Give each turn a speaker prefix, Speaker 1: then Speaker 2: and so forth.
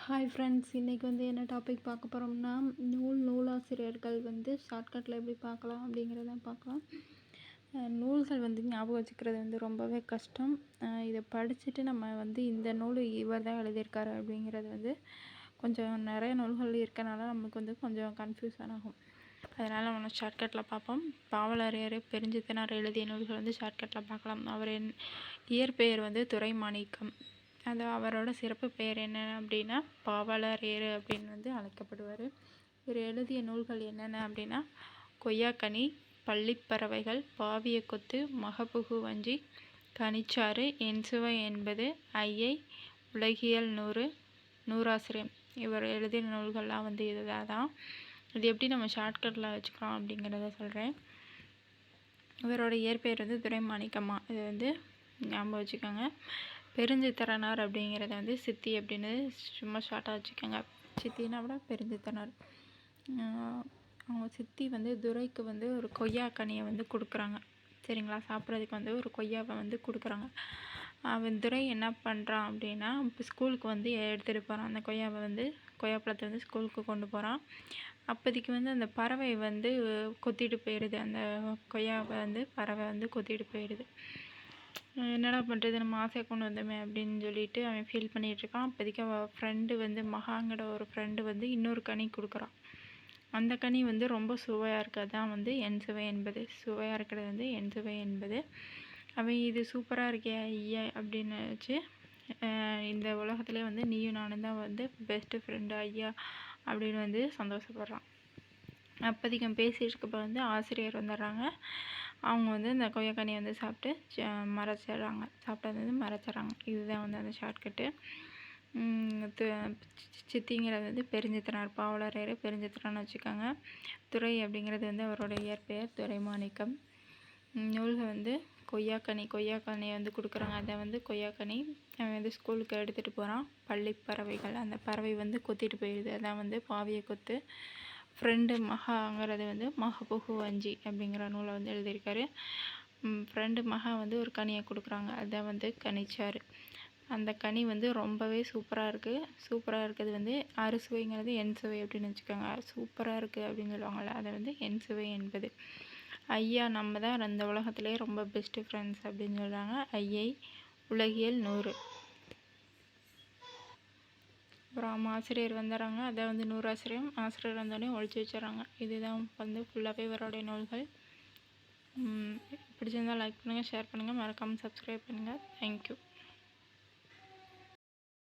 Speaker 1: Hi friends, இன்றைக்கி என்ன topic பார்க்க போகிறோம்னா, நூலாசிரியர்கள் ஷார்ட்கட்டில் எப்படி பார்க்கலாம் அப்படிங்கிறத பார்க்கலாம். நூல்கள் ஞாபகம் வச்சுக்கிறது ரொம்பவே கஷ்டம். இதை படிச்சுட்டு நம்ம இந்த நூல் இவர் தான் எழுதியிருக்காரு அப்படிங்கிறது கொஞ்சம் நிறைய நூல்கள் இருக்கனால நமக்கு கொஞ்சம் கன்ஃபியூஷன் ஆகும். அதனால் நம்ம ஷார்ட்கட்டில் பார்ப்போம். பாவலரேறு பெருஞ்சித்தனார் எழுதிய நூல்கள் ஷார்ட்கட்டில் பார்க்கலாம். அவர் இயற்பெயர் துரைமாணிக்கம். அது அவரோட சிறப்பு பெயர் என்னென்ன அப்படின்னா பாவலரேறு அப்படின்னு அழைக்கப்படுவார். இவர் எழுதிய நூல்கள் என்னென்ன அப்படின்னா கொய்யாக்கனி, பள்ளிப்பறவைகள், பாவிய கொத்து, மகபுகு வஞ்சி, கனிச்சாறு, என்சுவை என்பது, ஐயை, உலகியல் 100, நூறாசிரியம். இவர் எழுதிய நூல்கள்லாம் இதாக தான். இது எப்படி நம்ம ஷார்ட்கட்டில் வச்சுக்கலாம் அப்படிங்கிறத சொல்கிறேன். இவரோட இயற்பெயர் துரைமாணிக்கம்மா. இது ஞாபகம் வச்சுக்கோங்க. பெருஞ்சித்திரனார் அப்படிங்கிறத சித்தி அப்படின்னு சும்மா ஷார்ட்டாக வச்சுக்கோங்க. சித்தினா விட பெருஞ்சித்திரனார். அவங்க சித்தி துரைக்கு ஒரு கொய்யாக்கனியை கொடுக்குறாங்க. சரிங்களா, சாப்பிட்றதுக்கு ஒரு கொய்யாவை கொடுக்குறாங்க. அவன் துரை என்ன பண்ணுறான் அப்படின்னா, இப்போ ஸ்கூலுக்கு எடுத்துகிட்டு போகிறான். அந்த கொய்யாவை கொய்யாப்பழத்தை ஸ்கூலுக்கு கொண்டு போகிறான். அப்போதைக்கு அந்த பறவை கொத்திட்டு போயிடுது. அந்த கொய்யாவை பறவை கொத்திட்டு போயிடுது. என்னடா பண்ணுறது, நம்ம ஆசையாக கொண்டு வந்தோமே அப்படின்னு சொல்லிட்டு அவன் ஃபீல் பண்ணிகிட்ருக்கான். அப்போதைக்கு அவள் ஃப்ரெண்டு மகாங்கிற ஒரு ஃப்ரெண்டு இன்னொரு கனி கொடுக்குறான். அந்த கனி ரொம்ப சுவையாக இருக்கிறது தான் என்சுவை என்பது. சுவையாக இருக்கிறது என்சுவை என்பது. அவன் இது சூப்பராக இருக்கே ஐயா அப்படின்னு வச்சு, இந்த உலகத்துலேயே நீயும் நானும் தான் பெஸ்ட்டு ஃப்ரெண்டு ஐயா அப்படின்னு சந்தோஷப்படுறான். அப்போதைக்கு பேசிகிட்டு இருக்கப்போ ஆசிரியர் வந்துடுறாங்க. அவங்க இந்த கொய்யாக்கனியை சாப்பிட்டு மறைச்சிட்றாங்க. சாப்பிட்டது மறைச்சிட்றாங்க. இதுதான் அந்த ஷார்ட்கட்டு. சித்திங்கிறது பெருஞ்சித்திரனார், பாவலரேறு பெருஞ்சித்திரன்னு வச்சுக்கோங்க. துரை அப்படிங்கிறது அவரோட இயற்பெயர் துரைமாணிக்கம். நூல்கள் கொய்யாக்கனியை கொடுக்குறாங்க. அதை கொய்யாக்கனி அவன் ஸ்கூலுக்கு எடுத்துகிட்டு போகிறான். பள்ளிப்பறவைகள், அந்த பறவை கொத்திட்டு போயிடுது. அதான் பாவிய கொத்து. ஃப்ரெண்டு மகாங்கிறது மகபுகு வஞ்சி அப்படிங்கிற நூலை எழுதியிருக்காரு. ஃப்ரெண்டு மகா ஒரு கனியை கொடுக்குறாங்க. அதான் கனிச்சாறு. அந்த கனி ரொம்பவே சூப்பராக இருக்குது. சூப்பராக இருக்கிறது அறுசுவைங்கிறது என்சுவை அப்படின்னு வச்சுக்கோங்க. சூப்பராக இருக்குது அப்படின்னு சொல்லுவாங்கள்ல, அதை என்சுவை என்பது. ஐயா நம்ம தான் அந்த உலகத்துலேயே ரொம்ப பெஸ்ட்டு ஃப்ரெண்ட்ஸ் அப்படின்னு சொல்கிறாங்க. ஐயை, உலகியல் 100. அப்புறம் ஆசிரியர் வந்துடுறாங்க. அதை நூறாசிரியம். ஆசிரியர் வந்தோடனே ஒழிச்சு வச்சிடறாங்க. இதுதான் ஃபுல்லாகவே இவருடைய நூல்கள். பிடிச்சிருந்தால் லைக் பண்ணுங்கள், ஷேர் பண்ணுங்கள், மறக்காமல் சப்ஸ்கிரைப் பண்ணுங்கள். தேங்க்யூ.